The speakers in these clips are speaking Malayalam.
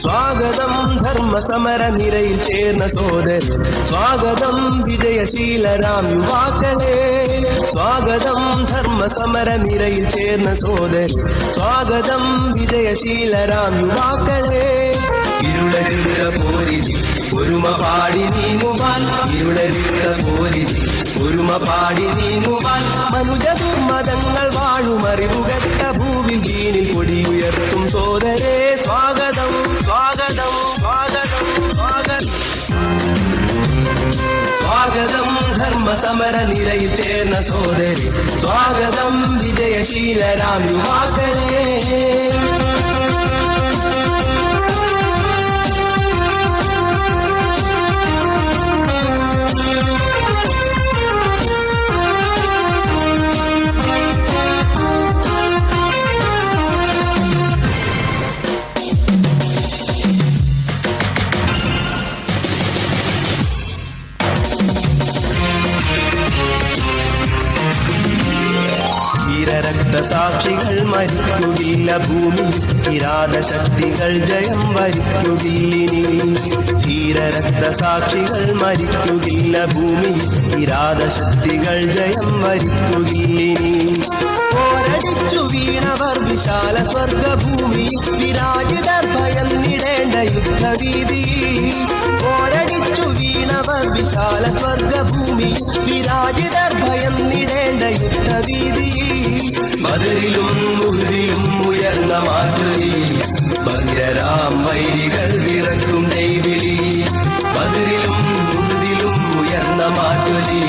സ്വാഗതം ധർമ്മസമര നിരയിൽ ചേർന്ന സോദരൻ, സ്വാഗതം വിജയശീലരാം യുവാക്കളെ. സ്വാഗതം ധർമ്മസമര നിരയിൽ ചേർന്ന സോദരൻ, സ്വാഗതം വിജയശീലരാം യുവാക്കളെ. ഇരുളരുത്ത പോരിതി ഒരുമ പാടി നീങ്ങുവാൻ, ഇരുളരുത്ത പോരിതി ഒരുമ പാടി നീങ്ങുവാൻ. മനുജദുർമതങ്ങൾ വാഴുമറിവുകെട്ട ഭൂവിൽ ദീനിൽ കൊടിയുയർത്തും സോദരേ. സ്വാഗതം സ്വാഗതം സ്വാഗതം സ്വാഗതം സ്വാഗതം ധർമ്മസമര നിരയിൽ ചേർന്ന സോദരി, സ്വാഗതം വിജയശീലരാം യുവാക്കളെ. രക്തസാക്ഷികൾ മരിക്കുകയില്ല ഭൂമി, കിരാതശക്തികൾ ജയം വരിക്കുകയിനി. ധീരരക്തസാക്ഷികൾ മരിക്കുകയില്ല ഭൂമി, കിരാതശക്തികൾ ജയം വരിക്കുകയിനി. പോരടിച്ചു വീണവർ വിശാല സ്വർഗഭൂമി, വിരാജിതർ ഭയന്നിടേണ്ട യുദ്ധവീതി. പോരടിച്ചു വീണവർ വിശാല സ്വർഗഭൂമി, വിരാജിതർ ഭയന്നിടേണ്ട യുദ്ധവീതി. ബദറിലും ഉഹദിലും ഉയർന്ന മാറ്റുലി, ഭദ്രരാം വൈരികൾ വിറക്കും ദൈവിളി. ബദറിലും ഉഹദിലും ഉയർന്ന മാറ്റുലി,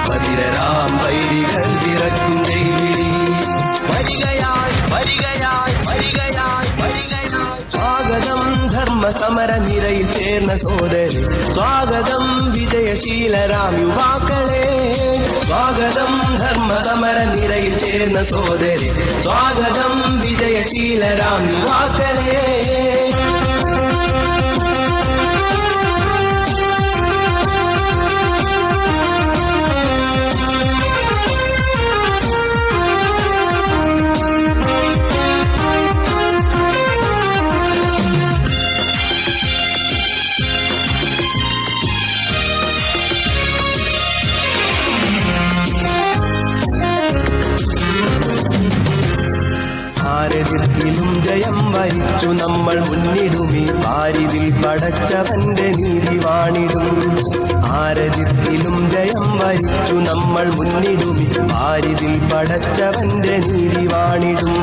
ഭദ്രരാം വൈരികൾ വിറക്കും ദൈവിളി. വരികയായി വരികയായി വരികയായി വരികയായി. സ്വാഗതം ധർമ്മസമര നിരയിൽ ചേർന്ന സോദരി, സ്വാഗതം വിജയശീലരാം യുവാക്കളെ. സ്വാഗതം ധർമ്മസമര നിരയിൽ ചേർന്ന സോദരി, സ്വാഗതം വിജയശീലരാം യുവാക്കളെ. ഭാരതത്തിലും ജയം വരിച്ചു നമ്മൾ മുന്നിടുമി, പാരിതിൽ പടച്ചവന്റെ നീതി വാണിടും. ഭാരതത്തിലും ജയം വരിച്ചു നമ്മൾ മുന്നിടുമി, പാരിതിൽ പടച്ചവന്റെ നീതി വാണിടും.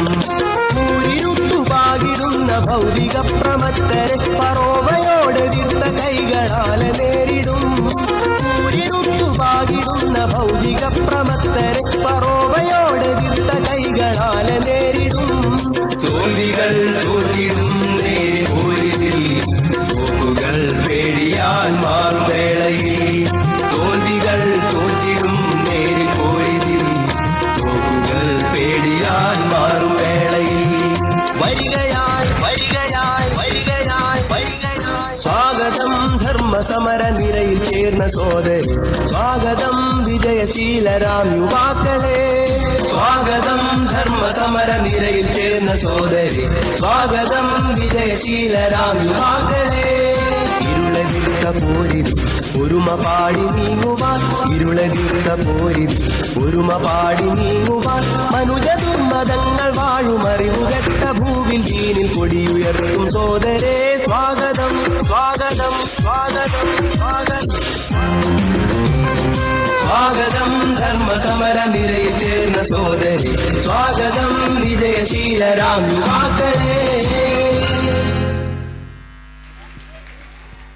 ൂരിരുട്ടുപാകിടുന്ന ഭൗതിക പ്രമത്തരെ പറോവയോടെ തീർത്ത കൈകളാലെ നേരിടും. ൂരിരുട്ടുപാകിടുന്ന ഭൗതിക പ്രമത്തരെ പറോവയോടെ തീർത്ത കൈകളാലെ നേരിടും. തോൽവികൾ തോറ്റിടും നേരി പോരിതിൽ, തോക്കുകൾ പേടിയാൻ മാറുവേളയിൽ. തോൽവികൾ തോറ്റിടും നേരി പോരിതിൽ, തോക്കുകൾ പേടിയാൻ മാറുവേളയിൽ. വരികയായി വരികയായി വരികയായി വരികയായി. സ്വാഗതം ധർമ്മസമര നിരയിൽ ചേർന്ന സോദരി, സ്വാഗതം വിജയശീലരാം യുവാക്കളെ. സ്വാഗതം ധർമ്മസമര നിരയിൽ ചേർന്ന സോദരി, സ്വാഗതം വിജയശീലരാം യുവാക്കളെ. ഇരുളതിർത്ത പോരിതി ഒരുമ പാടി നീങ്ങുവാൻ, ഇരുളതിർത്ത പോരിതി ഒരുമ പാടി നീങ്ങുവാൻ. മനുജദുർമതങ്ങൾ വാഴുമറിവുകെട്ട ഭൂവിൽ ദീനിൽ കൊടിയുയർത്തും സോദരേ. സ്വാഗതം സ്വാഗതം സ്വാഗതം സ്വാഗതം സ്വാഗതം ധർമ്മസമര നിരയിൽ ചേർന്ന സോദരി, സ്വാഗതം വിജയശീലരാം യുവാക്കളെ.